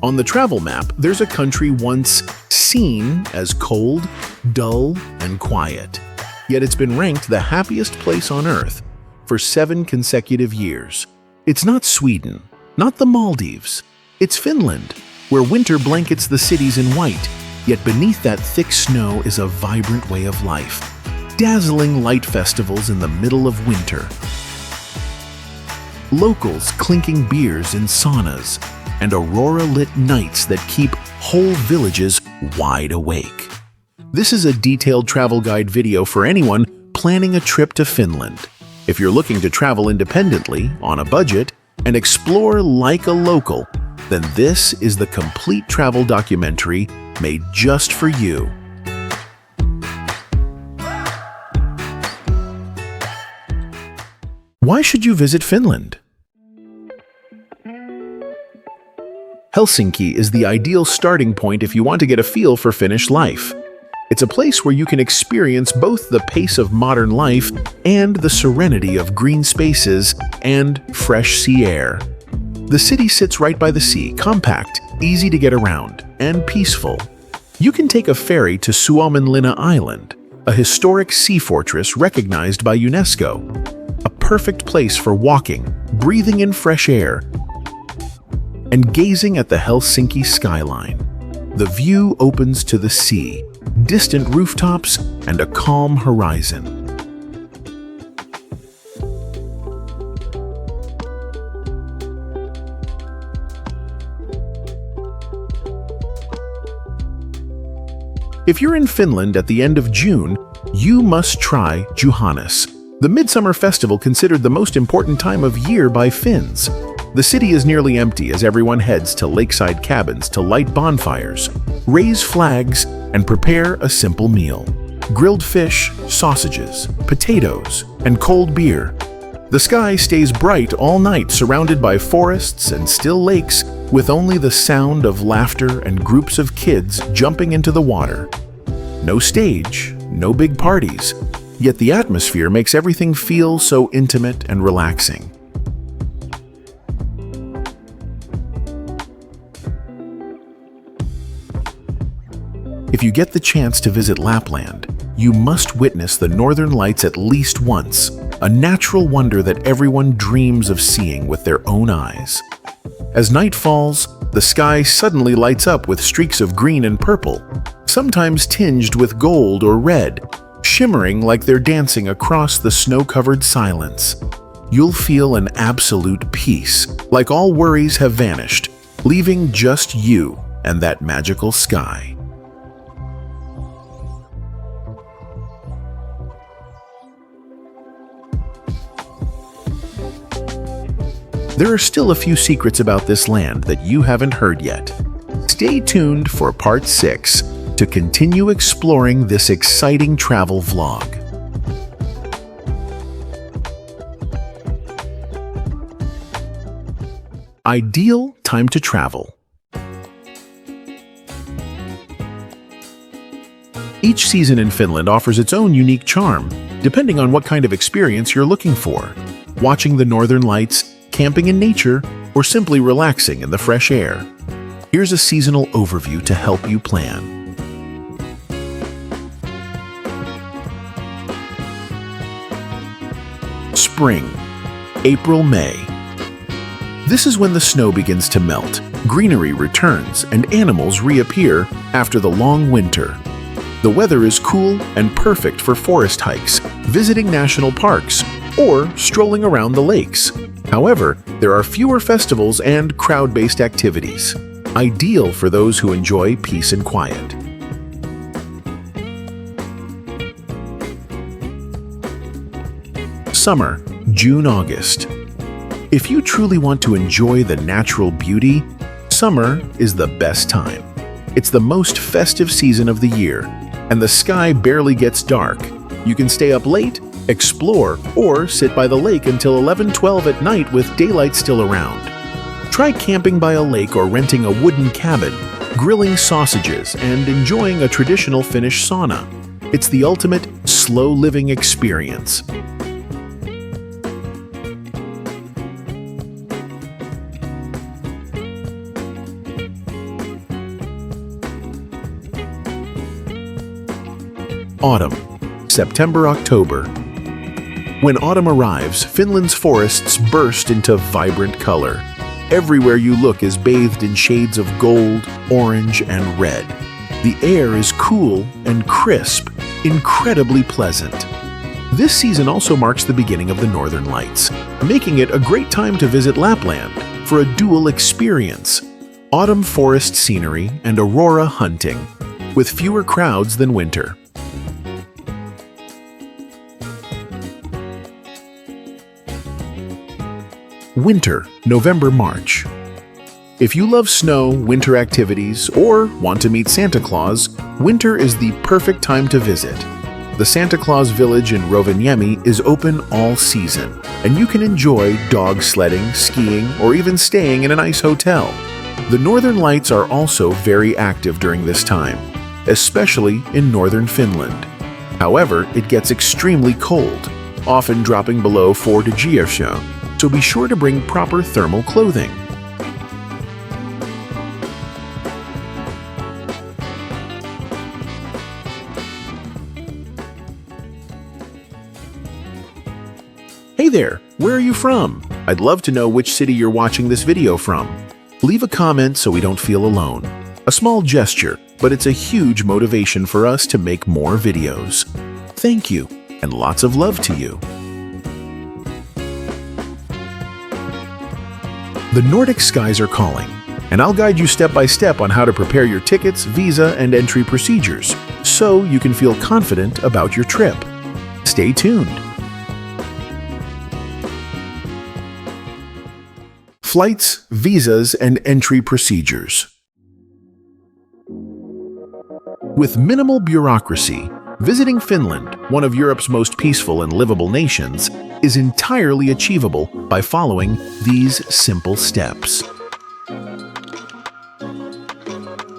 On the travel map, there's a country once seen as cold, dull, and quiet. Yet it's been ranked the happiest place on Earth for 7 consecutive years. It's not Sweden, not the Maldives. It's Finland, where winter blankets the cities in white, yet beneath that thick snow is a vibrant way of life. Dazzling light festivals in the middle of winter. Locals clinking beers in saunas, and aurora-lit nights that keep whole villages wide awake. This is a detailed travel guide video for anyone planning a trip to Finland. If you're looking to travel independently, on a budget, and explore like a local, then this is the complete travel documentary made just for you. Why should you visit Finland? Helsinki is the ideal starting point if you want to get a feel for Finnish life. It's a place where you can experience both the pace of modern life and the serenity of green spaces and fresh sea air. The city sits right by the sea, compact, easy to get around, and peaceful. You can take a ferry to Suomenlinna Island, a historic sea fortress recognized by UNESCO. A perfect place for walking, breathing in fresh air, and gazing at the Helsinki skyline. The view opens to the sea, distant rooftops, and a calm horizon. If you're in Finland at the end of June, you must try Juhannus, the midsummer festival considered the most important time of year by Finns. The city is nearly empty as everyone heads to lakeside cabins to light bonfires, raise flags, and prepare a simple meal. Grilled fish, sausages, potatoes, and cold beer. The sky stays bright all night, surrounded by forests and still lakes, with only the sound of laughter and groups of kids jumping into the water. No stage, no big parties, yet the atmosphere makes everything feel so intimate and relaxing. If you get the chance to visit Lapland, you must witness the Northern Lights at least once, a natural wonder that everyone dreams of seeing with their own eyes. As night falls, the sky suddenly lights up with streaks of green and purple, sometimes tinged with gold or red, shimmering like they're dancing across the snow-covered silence. You'll feel an absolute peace, like all worries have vanished, leaving just you and that magical sky. There are still a few secrets about this land that you haven't heard yet. Stay tuned for Part 6 to continue exploring this exciting travel vlog. Ideal time to travel. Each season in Finland offers its own unique charm, depending on what kind of experience you're looking for. Watching the Northern Lights, camping in nature, or simply relaxing in the fresh air. Here's a seasonal overview to help you plan. Spring, April, May. This is when the snow begins to melt, greenery returns, and animals reappear after the long winter. The weather is cool and perfect for forest hikes, visiting national parks, or strolling around the lakes. However, there are fewer festivals and crowd-based activities, ideal for those who enjoy peace and quiet. Summer, June-August. If you truly want to enjoy the natural beauty, summer is the best time. It's the most festive season of the year, and the sky barely gets dark. You can stay up late, explore, or sit by the lake until 11-12 at night with daylight still around. Try camping by a lake or renting a wooden cabin, grilling sausages, and enjoying a traditional Finnish sauna. It's the ultimate slow living experience. Autumn, September-October. When autumn arrives, Finland's forests burst into vibrant color. Everywhere you look is bathed in shades of gold, orange, and red. The air is cool and crisp, incredibly pleasant. This season also marks the beginning of the Northern Lights, making it a great time to visit Lapland for a dual experience: autumn forest scenery and aurora hunting, with fewer crowds than winter. Winter, November-March. If you love snow, winter activities, or want to meet Santa Claus, winter is the perfect time to visit. The Santa Claus Village in Rovaniemi is open all season, and you can enjoy dog sledding, skiing, or even staying in a nice hotel. The Northern Lights are also very active during this time, especially in northern Finland. However, it gets extremely cold, often dropping below 4 degrees Celsius, so be sure to bring proper thermal clothing. Hey there, where are you from? I'd love to know which city you're watching this video from. Leave a comment so we don't feel alone. A small gesture, but it's a huge motivation for us to make more videos. Thank you, and lots of love to you. The Nordic skies are calling, and I'll guide you step by step on how to prepare your tickets, visa, and entry procedures, so you can feel confident about your trip. Stay tuned. Flights, visas, and entry procedures. With minimal bureaucracy, visiting Finland, one of Europe's most peaceful and livable nations, is entirely achievable by following these simple steps.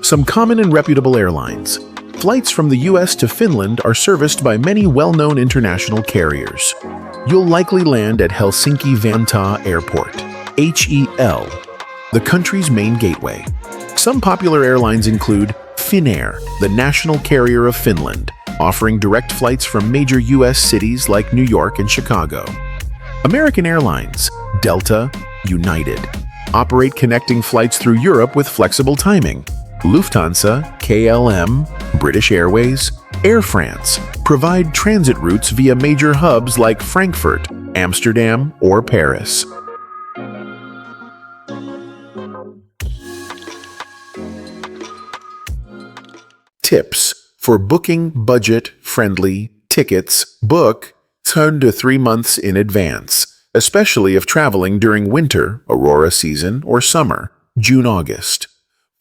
Some common and reputable airlines. Flights from the US to Finland are serviced by many well-known international carriers. You'll likely land at Helsinki-Vantaa Airport, HEL, the country's main gateway. Some popular airlines include Finnair, the national carrier of Finland, offering direct flights from major US cities like New York and Chicago. American Airlines, Delta, United, operate connecting flights through Europe with flexible timing. Lufthansa, KLM, British Airways, Air France provide transit routes via major hubs like Frankfurt, Amsterdam, or Paris. Tips for booking budget-friendly tickets: book 2 to 3 months in advance, especially if traveling during winter, aurora season, or summer, June-August.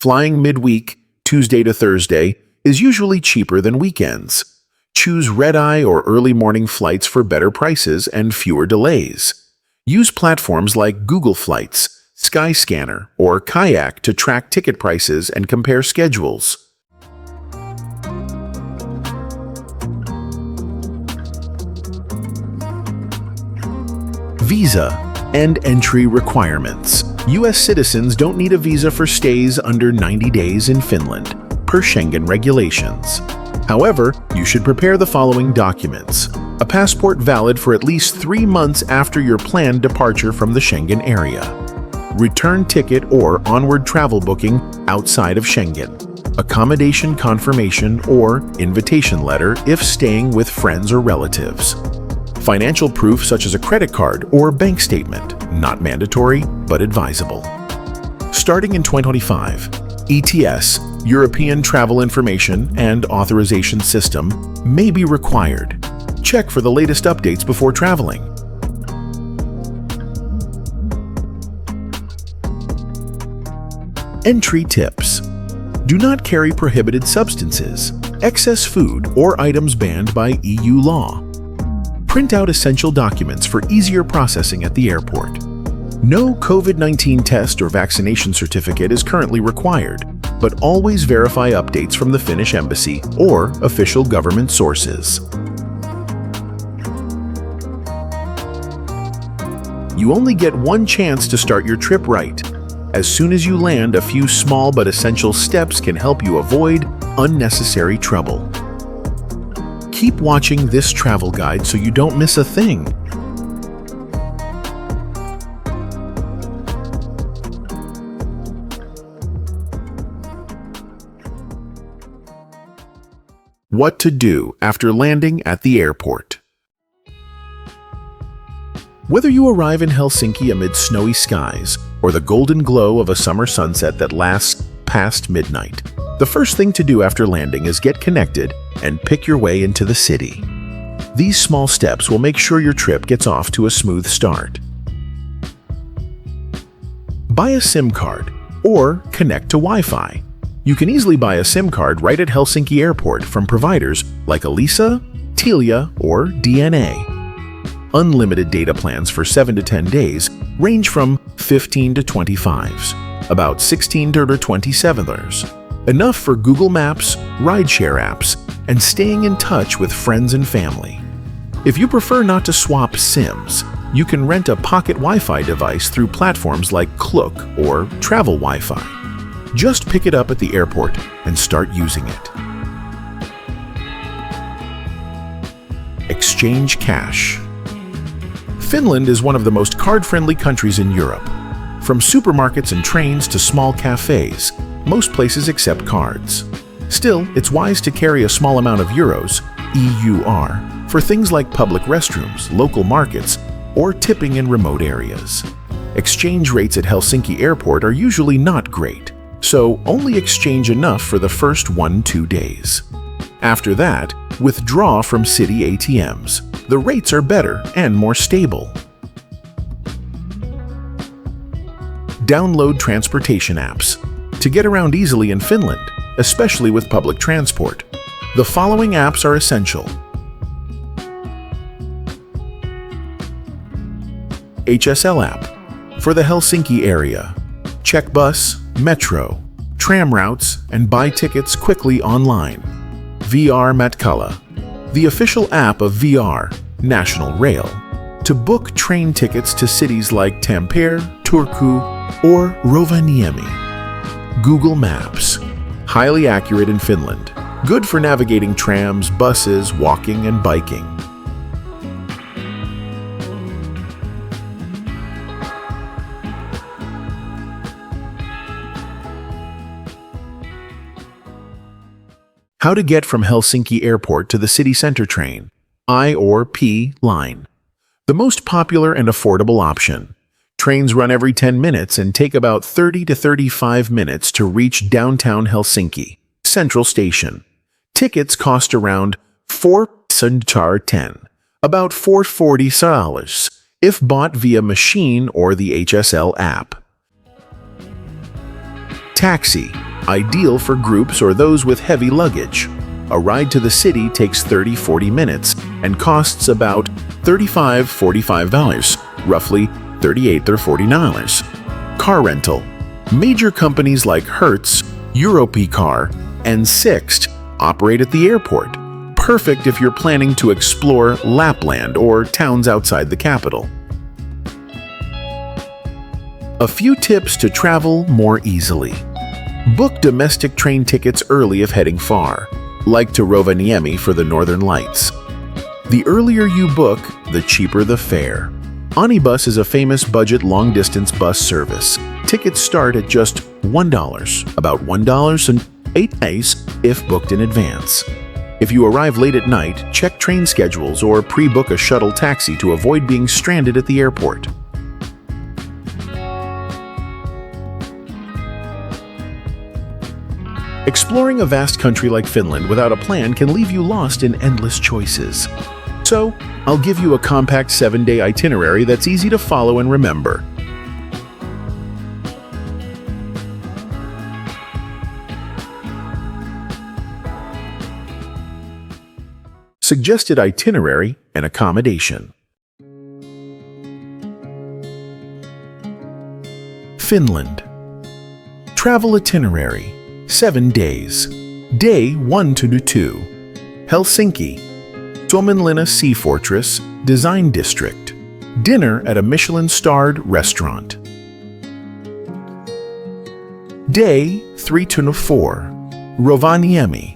Flying midweek, Tuesday to Thursday, is usually cheaper than weekends. Choose red-eye or early morning flights for better prices and fewer delays. Use platforms like Google Flights, Skyscanner, or Kayak to track ticket prices and compare schedules. Visa and entry requirements. U.S. citizens don't need a visa for stays under 90 days in Finland, per Schengen regulations. However, you should prepare the following documents: a passport valid for at least 3 months after your planned departure from the Schengen area, return ticket or onward travel booking outside of Schengen, accommodation confirmation or invitation letter if staying with friends or relatives, financial proof such as a credit card or bank statement, not mandatory but advisable. Starting in 2025, ETS, European Travel Information and Authorization System, may be required. Check for the latest updates before traveling. Entry tips. Do not carry prohibited substances, excess food, or items banned by EU law. Print out essential documents for easier processing at the airport. No COVID-19 test or vaccination certificate is currently required, but always verify updates from the Finnish embassy or official government sources. You only get one chance to start your trip right. As soon as you land, a few small but essential steps can help you avoid unnecessary trouble. Keep watching this travel guide so you don't miss a thing. What to do after landing at the airport. Whether you arrive in Helsinki amid snowy skies or the golden glow of a summer sunset that lasts past midnight, the first thing to do after landing is get connected and pick your way into the city. These small steps will make sure your trip gets off to a smooth start. Buy a SIM card or connect to Wi-Fi. You can easily buy a SIM card right at Helsinki Airport from providers like Elisa, Telia, or DNA. Unlimited data plans for 7 to 10 days range from 15 to 25s, about 16 to 27ers. Enough for Google Maps, rideshare apps, and staying in touch with friends and family. If you prefer not to swap SIMs, you can rent a pocket Wi-Fi device through platforms like Klook or Travel Wi-Fi. Just pick it up at the airport and start using it. Exchange cash. Finland is one of the most card-friendly countries in Europe. From supermarkets and trains to small cafes, most places accept cards. Still, it's wise to carry a small amount of euros, EUR, for things like public restrooms, local markets, or tipping in remote areas. Exchange rates at Helsinki Airport are usually not great, so only exchange enough for the first 1-2 days. After that, withdraw from city ATMs. The rates are better and more stable. Download transportation apps to get around easily in Finland, especially with public transport. The following apps are essential. HSL app for the Helsinki area. Check bus, metro, tram routes, and buy tickets quickly online. VR Matkala, the official app of VR, National Rail, to book train tickets to cities like Tampere, Turku, or Rovaniemi. Google Maps, highly accurate in Finland, good for navigating trams, buses, walking, and biking. How to get from Helsinki Airport to the city center train, I or P line. The most popular and affordable option. Trains run every 10 minutes and take about 30 to 35 minutes to reach downtown Helsinki Central Station. Tickets cost around 410, about $440 if bought via machine or the HSL app. Taxi, ideal for groups or those with heavy luggage. A ride to the city takes 30-40 minutes and costs about $35-45, roughly $38 or $40. Car rental. Major companies like Hertz, Europecar, and Sixt operate at the airport. Perfect if you're planning to explore Lapland or towns outside the capital. A few tips to travel more easily. Book domestic train tickets early if heading far, like to Rovaniemi for the Northern Lights. The earlier you book, the cheaper the fare. Onibus is a famous budget long-distance bus service. Tickets start at just $1, about $1.08 if booked in advance. If you arrive late at night, check train schedules or pre-book a shuttle taxi to avoid being stranded at the airport. Exploring a vast country like Finland without a plan can leave you lost in endless choices. So, I'll give you a compact 7-day itinerary that's easy to follow and remember. Suggested itinerary and accommodation. Finland. Travel itinerary. 7 days. Day 1 to 2. Helsinki. Suomenlinna Sea Fortress, Design District. Dinner at a Michelin-starred restaurant. Day 3 to 4. Rovaniemi.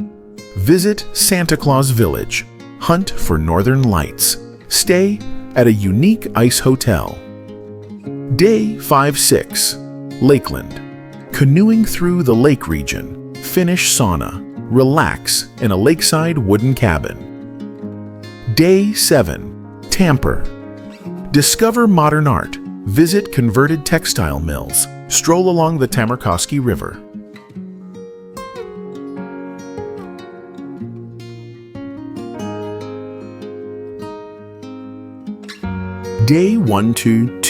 Visit Santa Claus Village. Hunt for northern lights. Stay at a unique ice hotel. Day 5-6. Lakeland. Canoeing through the lake region. Finish sauna. Relax in a lakeside wooden cabin. Day 7. Tamper. Discover modern art. Visit converted textile mills. Stroll along the Tamarkoski River. Day 1-2.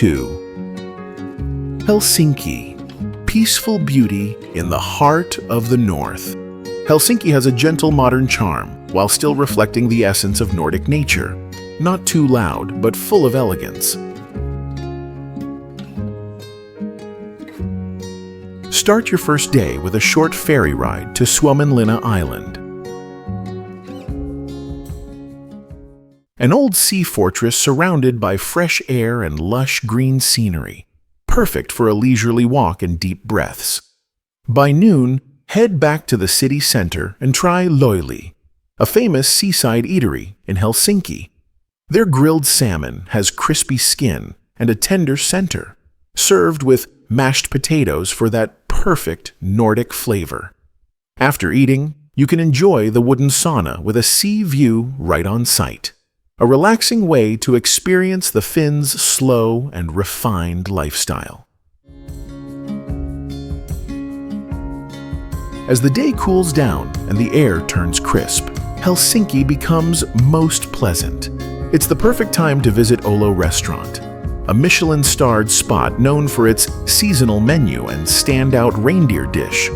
Helsinki. Peaceful beauty in the heart of the north. Helsinki has a gentle modern charm while still reflecting the essence of Nordic nature. Not too loud, but full of elegance. Start your first day with a short ferry ride to Suomenlinna Island. An old sea fortress surrounded by fresh air and lush green scenery, perfect for a leisurely walk and deep breaths. By noon, head back to the city center and try Loili, a famous seaside eatery in Helsinki. Their grilled salmon has crispy skin and a tender center, served with mashed potatoes for that perfect Nordic flavor. After eating, you can enjoy the wooden sauna with a sea view right on site. A relaxing way to experience the Finns' slow and refined lifestyle. As the day cools down and the air turns crisp, Helsinki becomes most pleasant. It's the perfect time to visit Olo Restaurant, a Michelin-starred spot known for its seasonal menu and standout reindeer dish.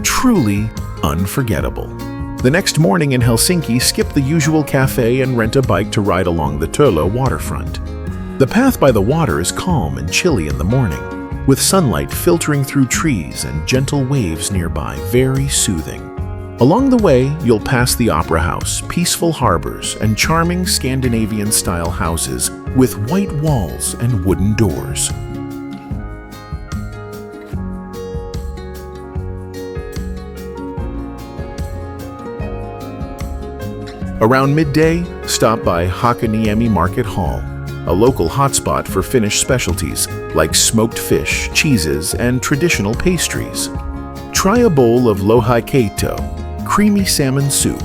Truly unforgettable. The next morning in Helsinki, skip the usual cafe and rent a bike to ride along the Turlo waterfront. The path by the water is calm and chilly in the morning, with sunlight filtering through trees and gentle waves nearby, very soothing. Along the way, you'll pass the Opera House, peaceful harbors, and charming Scandinavian-style houses with white walls and wooden doors. Around midday, stop by Hakaniemi Market Hall, a local hotspot for Finnish specialties like smoked fish, cheeses, and traditional pastries. Try a bowl of louhikeito, creamy salmon soup.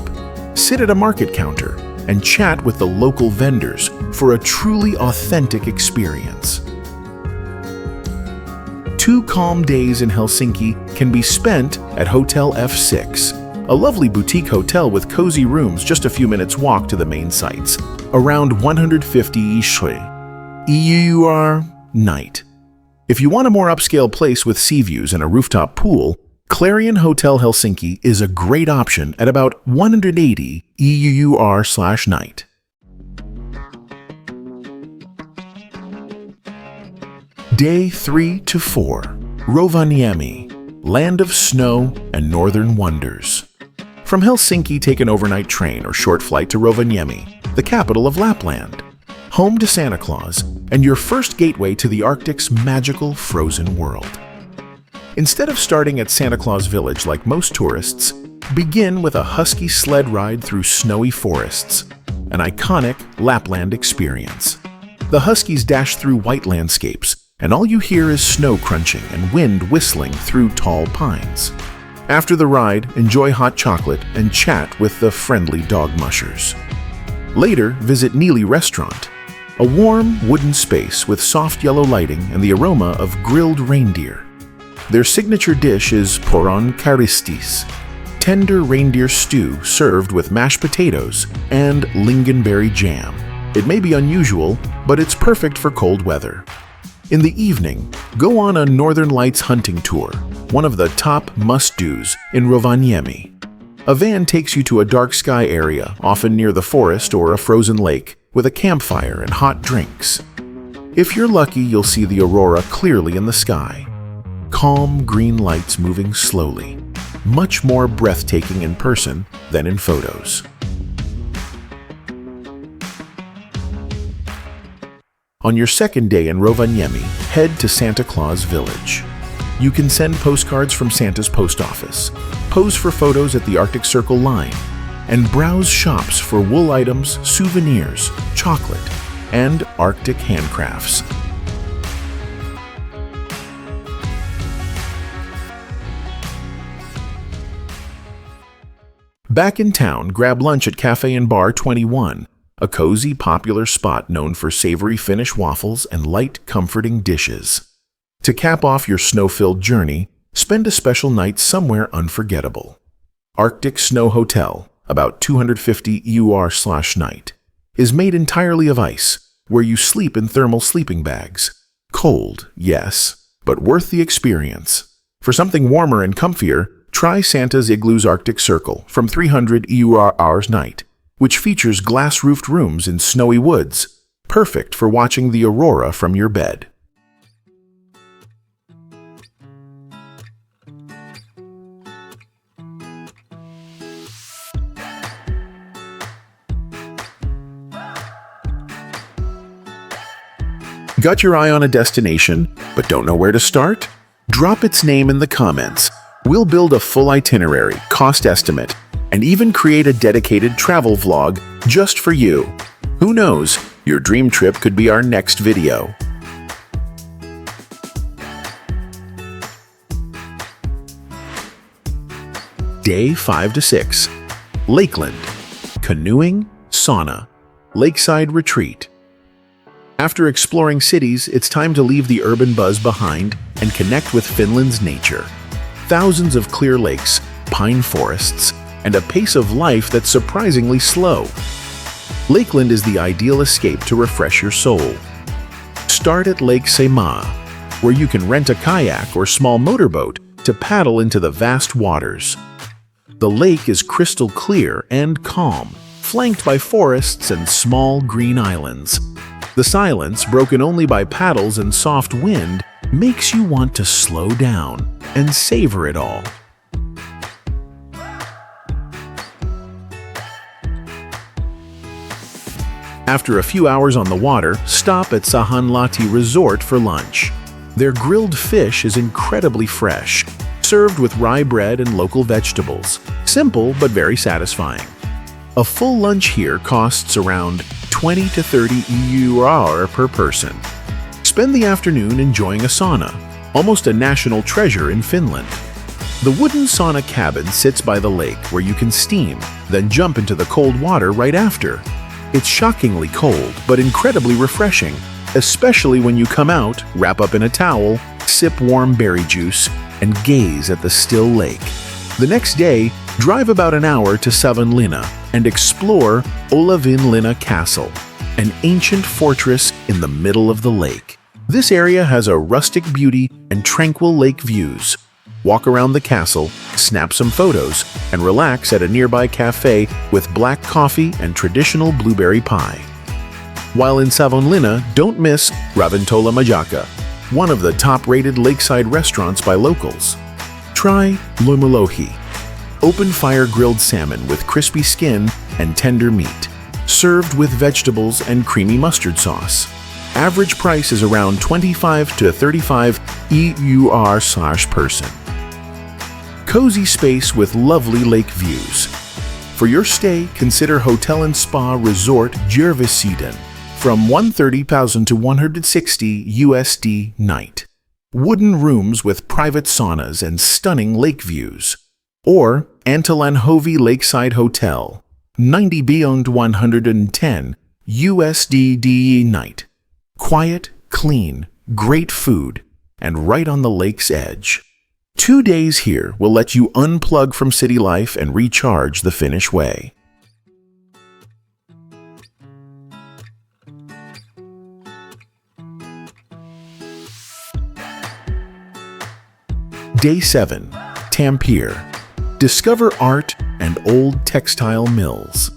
Sit at a market counter and chat with the local vendors for a truly authentic experience. 2 calm days in Helsinki can be spent at Hotel F6, a lovely boutique hotel with cozy rooms just a few minutes walk to the main sites, around 150 EUR night. If you want a more upscale place with sea views and a rooftop pool, Clarion Hotel Helsinki is a great option at about 180 EUR/night. Day 3-4. Rovaniemi, land of snow and northern wonders. From Helsinki, take an overnight train or short flight to Rovaniemi, the capital of Lapland, home to Santa Claus, and your first gateway to the Arctic's magical frozen world. Instead of starting at Santa Claus Village like most tourists, begin with a husky sled ride through snowy forests, an iconic Lapland experience. The huskies dash through white landscapes, and all you hear is snow crunching and wind whistling through tall pines. After the ride, enjoy hot chocolate and chat with the friendly dog mushers. Later, visit Niili Restaurant, a warm wooden space with soft yellow lighting and the aroma of grilled reindeer. Their signature dish is poron karistis, tender reindeer stew served with mashed potatoes and lingonberry jam. It may be unusual, but it's perfect for cold weather. In the evening, go on a Northern Lights hunting tour, one of the top must-dos in Rovaniemi. A van takes you to a dark sky area, often near the forest or a frozen lake, with a campfire and hot drinks. If you're lucky, you'll see the aurora clearly in the sky. Calm green lights moving slowly, much more breathtaking in person than in photos. On your second day in Rovaniemi, head to Santa Claus Village. You can send postcards from Santa's post office, pose for photos at the Arctic Circle line, and browse shops for wool items, souvenirs, chocolate, and Arctic handcrafts. Back in town, grab lunch at Cafe and Bar 21, a cozy, popular spot known for savory Finnish waffles and light, comforting dishes. To cap off your snow-filled journey, spend a special night somewhere unforgettable. Arctic Snow Hotel, about 250 EUR/night, is made entirely of ice, where you sleep in thermal sleeping bags. Cold, yes, but worth the experience. For something warmer and comfier, try Santa's Igloo's Arctic Circle from 300 EUR/night, which features glass-roofed rooms in snowy woods, perfect for watching the aurora from your bed. Got your eye on a destination, but don't know where to start? Drop its name in the comments. We'll build a full itinerary, cost estimate, and even create a dedicated travel vlog just for you. Who knows, your dream trip could be our next video. Day 5 to 6. Lakeland. Canoeing, sauna, lakeside retreat. After exploring cities, it's time to leave the urban buzz behind and connect with Finland's nature. Thousands of clear lakes, pine forests, and a pace of life that's surprisingly slow. Lakeland is the ideal escape to refresh your soul. Start at Lake Saimaa, where you can rent a kayak or small motorboat to paddle into the vast waters. The lake is crystal clear and calm, flanked by forests and small green islands. The silence, broken only by paddles and soft wind, makes you want to slow down and savor it all. After a few hours on the water, stop at Sahanlahti Resort for lunch. Their grilled fish is incredibly fresh, served with rye bread and local vegetables. Simple but very satisfying. A full lunch here costs around 20 to 30 EUR per person. Spend the afternoon enjoying a sauna, almost a national treasure in Finland. The wooden sauna cabin sits by the lake where you can steam, then jump into the cold water right after. It's shockingly cold, but incredibly refreshing, especially when you come out, wrap up in a towel, sip warm berry juice, and gaze at the still lake. The next day, drive about an hour to Savonlinna and explore Olavinlinna Castle, an ancient fortress in the middle of the lake. This area has a rustic beauty and tranquil lake views. Walk around the castle, snap some photos, and relax at a nearby cafe with black coffee and traditional blueberry pie. While in Savonlinna, don't miss Ravintola Majaka, one of the top-rated lakeside restaurants by locals. Try Lumalohi, open-fire grilled salmon with crispy skin and tender meat, served with vegetables and creamy mustard sauce. Average price is around 25 to 35 EUR/person. Cozy space with lovely lake views. For your stay, consider Hotel and Spa Resort Järvisiden from 130,000 to 160 USD night. Wooden rooms with private saunas and stunning lake views. Or Antalanhovi Lakeside Hotel, 90 beyond 110 USD night. Quiet, clean, great food, and right on the lake's edge. 2 days here will let you unplug from city life and recharge the Finnish way. Day 7. Tampere. Discover art and old textile mills.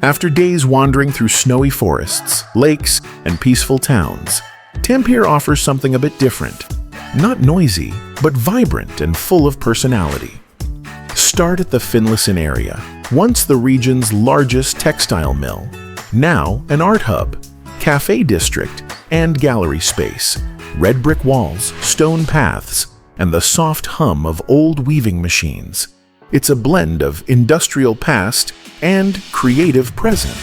After days wandering through snowy forests, lakes, and peaceful towns, Tampere offers something a bit different. Not noisy, but vibrant and full of personality. Start at the Finlayson area, once the region's largest textile mill, now an art hub, cafe district, and gallery space. Red brick walls, stone paths, and the soft hum of old weaving machines. It's a blend of industrial past and creative present.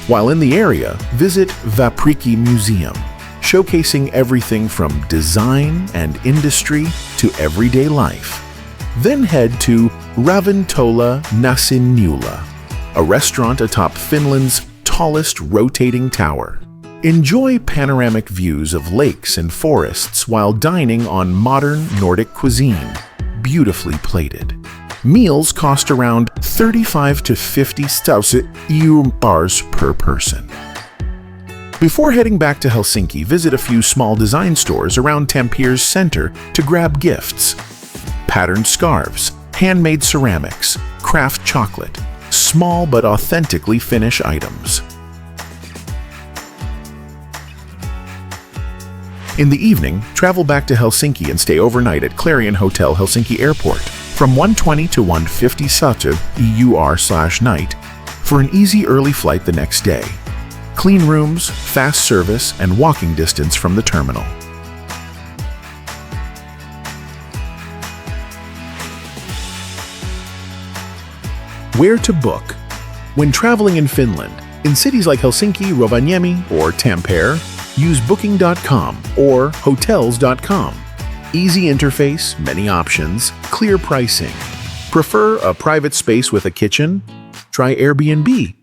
While in the area, visit Vapriki Museum, showcasing everything from design and industry to everyday life. Then head to Ravintola Nasiinula, a restaurant atop Finland's tallest rotating tower. Enjoy panoramic views of lakes and forests while dining on modern Nordic cuisine, beautifully plated. Meals cost around 35 to 50,000 EU bars per person. Before heading back to Helsinki, visit a few small design stores around Tampere's center to grab gifts. Patterned scarves, handmade ceramics, craft chocolate, small but authentically Finnish items. In the evening, travel back to Helsinki and stay overnight at Clarion Hotel Helsinki Airport from 120 to 150 Satu EUR/night for an easy early flight the next day. Clean rooms, fast service, and walking distance from the terminal. Where to book? When traveling in Finland, in cities like Helsinki, Rovaniemi, or Tampere, use Booking.com or Hotels.com. Easy interface, many options, clear pricing. Prefer a private space with a kitchen? Try Airbnb.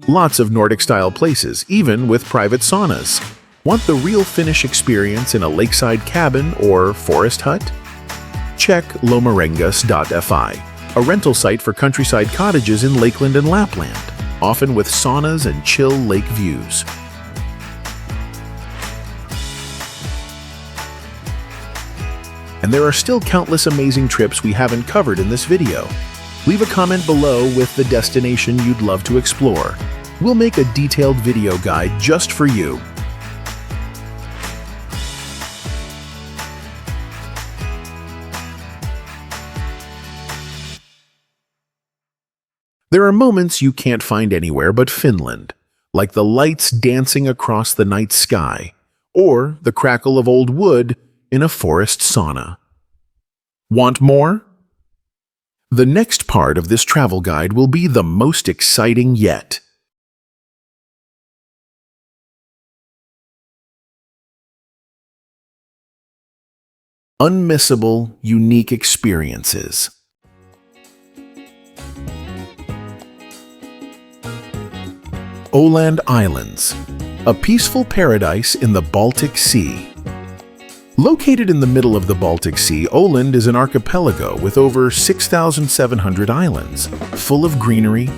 Lots of Nordic-style places, even with private saunas. Want the real Finnish experience in a lakeside cabin or forest hut? Check lomarengas.fi, a rental site for countryside cottages in Lakeland and Lapland, often with saunas and chill lake views. And there are still countless amazing trips we haven't covered in this video. Leave a comment below with the destination you'd love to explore. We'll make a detailed video guide just for you. There are moments you can't find anywhere but Finland, like the lights dancing across the night sky, or the crackle of old wood in a forest sauna. Want more? The next part of this travel guide will be the most exciting yet. Unmissable, unique experiences. Åland Islands, a peaceful paradise in the Baltic Sea. Located in the middle of the Baltic Sea, Åland is an archipelago with over 6,700 islands, full of greenery,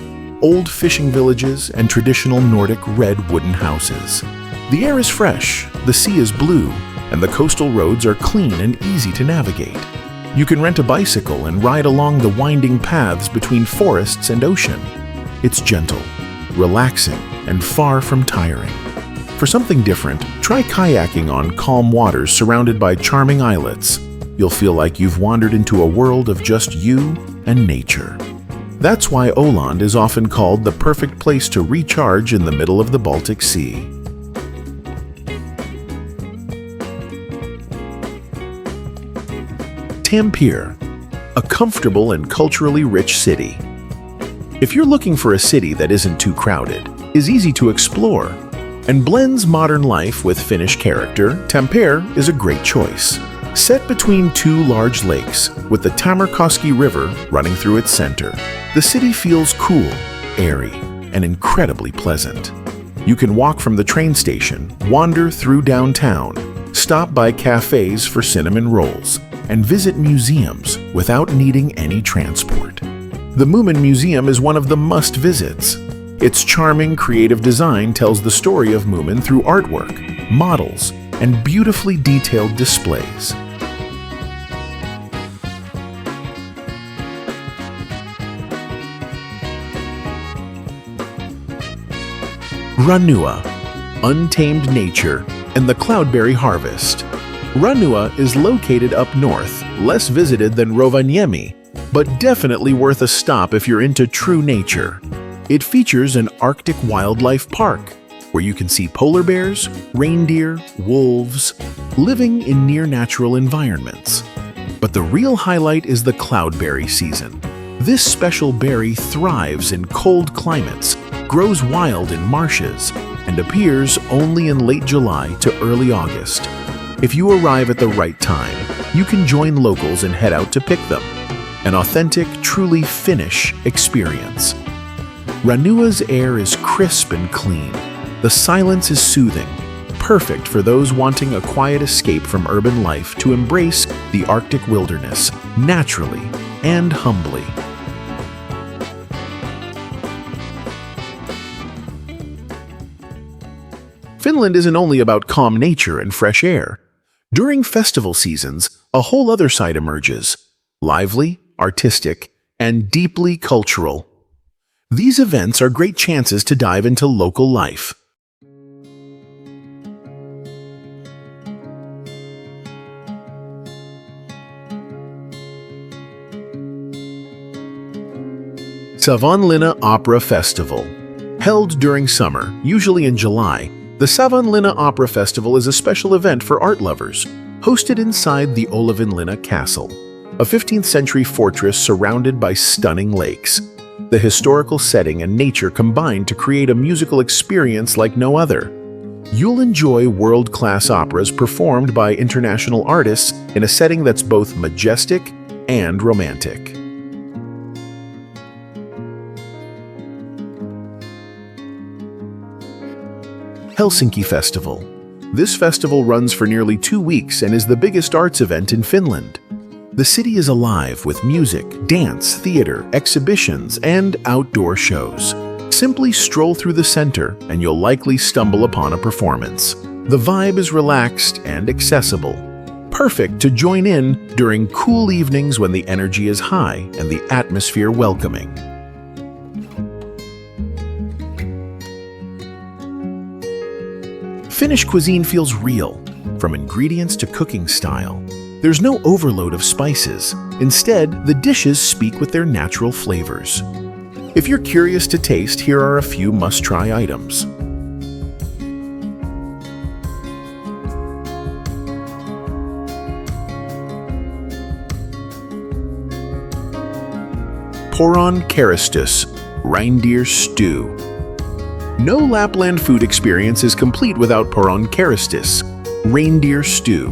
old fishing villages, and traditional Nordic red wooden houses. The air is fresh, the sea is blue, and the coastal roads are clean and easy to navigate. You can rent a bicycle and ride along the winding paths between forests and ocean. It's gentle, relaxing, and far from tiring. For something different, try kayaking on calm waters surrounded by charming islets. You'll feel like you've wandered into a world of just you and nature. That's why Åland is often called the perfect place to recharge in the middle of the Baltic Sea. Tampere, a comfortable and culturally rich city. If you're looking for a city that isn't too crowded, is easy to explore, and blends modern life with Finnish character, Tampere is a great choice. Set between two large lakes, with the Tamerkoski River running through its center, the city feels cool, airy, and incredibly pleasant. You can walk from the train station, wander through downtown, stop by cafes for cinnamon rolls, and visit museums without needing any transport. The Moomin Museum is one of the must-visits. Its charming, creative design tells the story of Moomin through artwork, models, and beautifully detailed displays. Ranua, untamed nature, and the cloudberry harvest. Ranua is located up north, less visited than Rovaniemi, but definitely worth a stop if you're into true nature. It features an Arctic wildlife park, where you can see polar bears, reindeer, wolves, living in near-natural environments. But the real highlight is the cloudberry season. This special berry thrives in cold climates, grows wild in marshes, and appears only in late July to early August. If you arrive at the right time, you can join locals and head out to pick them. An authentic, truly Finnish experience. Ranua's air is crisp and clean. The silence is soothing, perfect for those wanting a quiet escape from urban life to embrace the Arctic wilderness naturally and humbly. Finland isn't only about calm nature and fresh air. During festival seasons, a whole other side emerges. Lively, artistic, and deeply cultural. These events are great chances to dive into local life. Savonlinna Opera Festival. Held during summer, usually in July, the Savonlinna Opera Festival is a special event for art lovers, hosted inside the Olavinlinna Castle, a 15th century fortress surrounded by stunning lakes. The historical setting and nature combine to create a musical experience like no other. You'll enjoy world-class operas performed by international artists in a setting that's both majestic and romantic. Helsinki Festival. This festival runs for nearly 2 weeks and is the biggest arts event in Finland. The city is alive with music, dance, theater, exhibitions, and outdoor shows. Simply stroll through the center and you'll likely stumble upon a performance. The vibe is relaxed and accessible, perfect to join in during cool evenings when the energy is high and the atmosphere welcoming. Finnish cuisine feels real, from ingredients to cooking style. There's no overload of spices. Instead, the dishes speak with their natural flavors. If you're curious to taste, here are a few must-try items. Poron Karistus, reindeer stew. No Lapland food experience is complete without Poron Karistus, reindeer stew.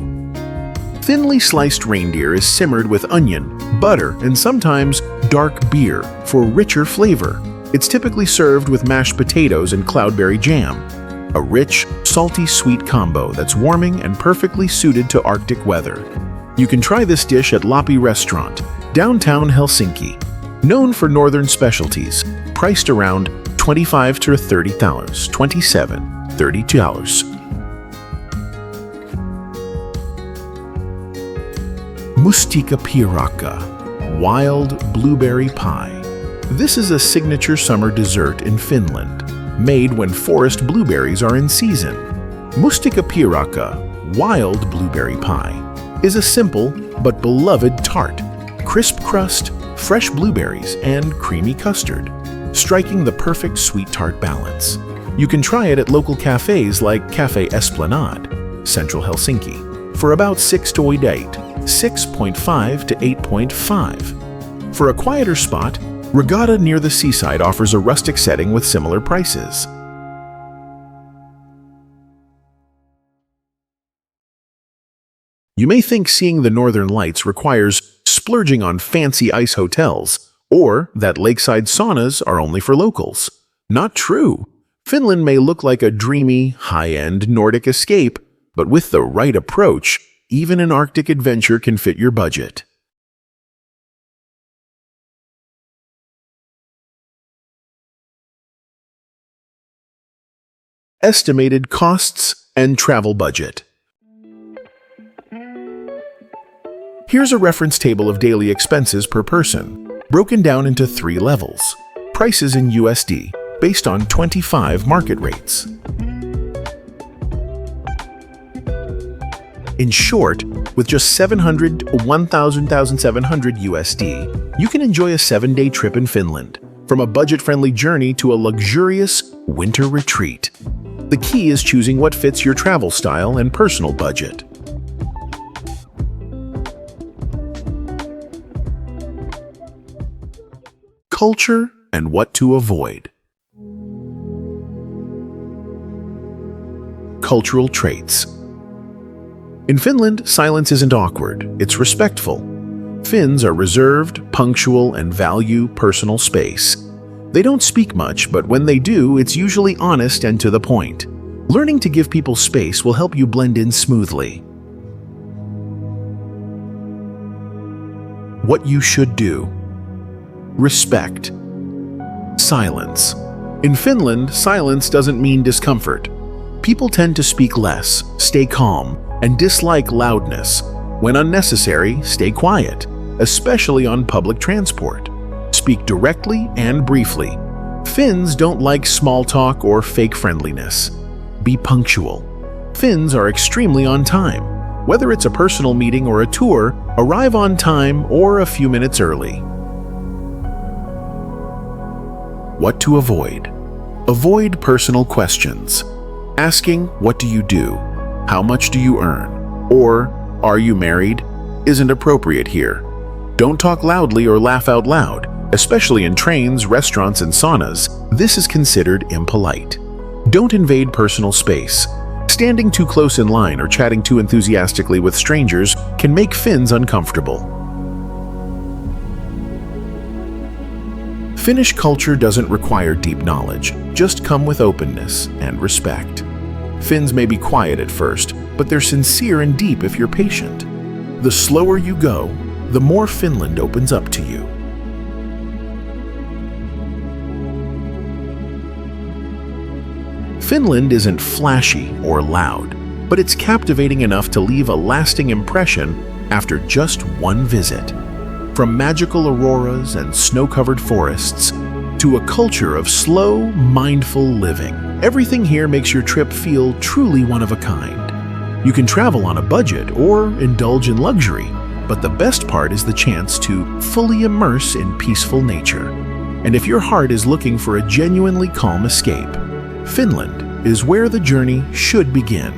Thinly sliced reindeer is simmered with onion, butter, and sometimes dark beer for richer flavor. It's typically served with mashed potatoes and cloudberry jam, a rich, salty sweet combo that's warming and perfectly suited to Arctic weather. You can try this dish at Lappi Restaurant, downtown Helsinki, known for northern specialties, priced around $25 to $30, $27–$32. Mustika Piirakka, wild blueberry pie. This is a signature summer dessert in Finland, made when forest blueberries are in season. Mustika Piirakka, wild blueberry pie, is a simple but beloved tart. Crisp crust, fresh blueberries, and creamy custard, striking the perfect sweet tart balance. You can try it at local cafes like Cafe Esplanade, Central Helsinki, for about 6.5 to 8.5. For a quieter spot, Regatta near the seaside offers a rustic setting with similar prices. You may think seeing the northern lights requires splurging on fancy ice hotels, or that lakeside saunas are only for locals. Not true. Finland may look like a dreamy, high-end Nordic escape, but with the right approach, even an Arctic adventure can fit your budget. Estimated costs and travel budget. Here's a reference table of daily expenses per person, broken down into 3 levels. Prices in USD, based on 25 market rates. In short, with just 700 to 1,700 USD, you can enjoy a 7-day trip in Finland, from a budget-friendly journey to a luxurious winter retreat. The key is choosing what fits your travel style and personal budget. culture and what to avoid. Cultural traits. In Finland, silence isn't awkward, it's respectful. Finns are reserved, punctual, and value personal space. They don't speak much, but when they do, it's usually honest and to the point. Learning to give people space will help you blend in smoothly. What you should do. Respect. Silence. In Finland, silence doesn't mean discomfort. People tend to speak less, stay calm, and dislike loudness. When unnecessary, stay quiet, especially on public transport. Speak directly and briefly. Finns don't like small talk or fake friendliness. Be punctual. Finns are extremely on time. Whether it's a personal meeting or a tour, arrive on time or a few minutes early. What to avoid. Avoid personal questions. Asking, "What do you do? How much do you earn?" or "Are you married?" isn't appropriate here. Don't talk loudly or laugh out loud, especially in trains, restaurants, and saunas. This is considered impolite. Don't invade personal space. Standing too close in line or chatting too enthusiastically with strangers can make Finns uncomfortable. Finnish culture doesn't require deep knowledge, just come with openness and respect. Finns may be quiet at first, but they're sincere and deep if you're patient. The slower you go, the more Finland opens up to you. Finland isn't flashy or loud, but it's captivating enough to leave a lasting impression after just one visit. From magical auroras and snow-covered forests to a culture of slow, mindful living, everything here makes your trip feel truly one of a kind. You can travel on a budget or indulge in luxury, but the best part is the chance to fully immerse in peaceful nature. And if your heart is looking for a genuinely calm escape, Finland is where the journey should begin.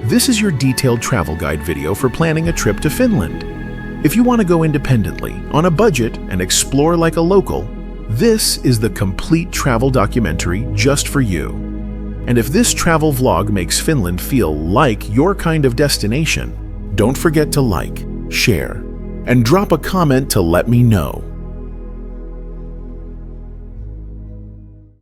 This is your detailed travel guide video for planning a trip to Finland. If you want to go independently, on a budget, and explore like a local, this is the complete travel documentary just for you. And if this travel vlog makes Finland feel like your kind of destination, don't forget to like, share, and drop a comment to let me know.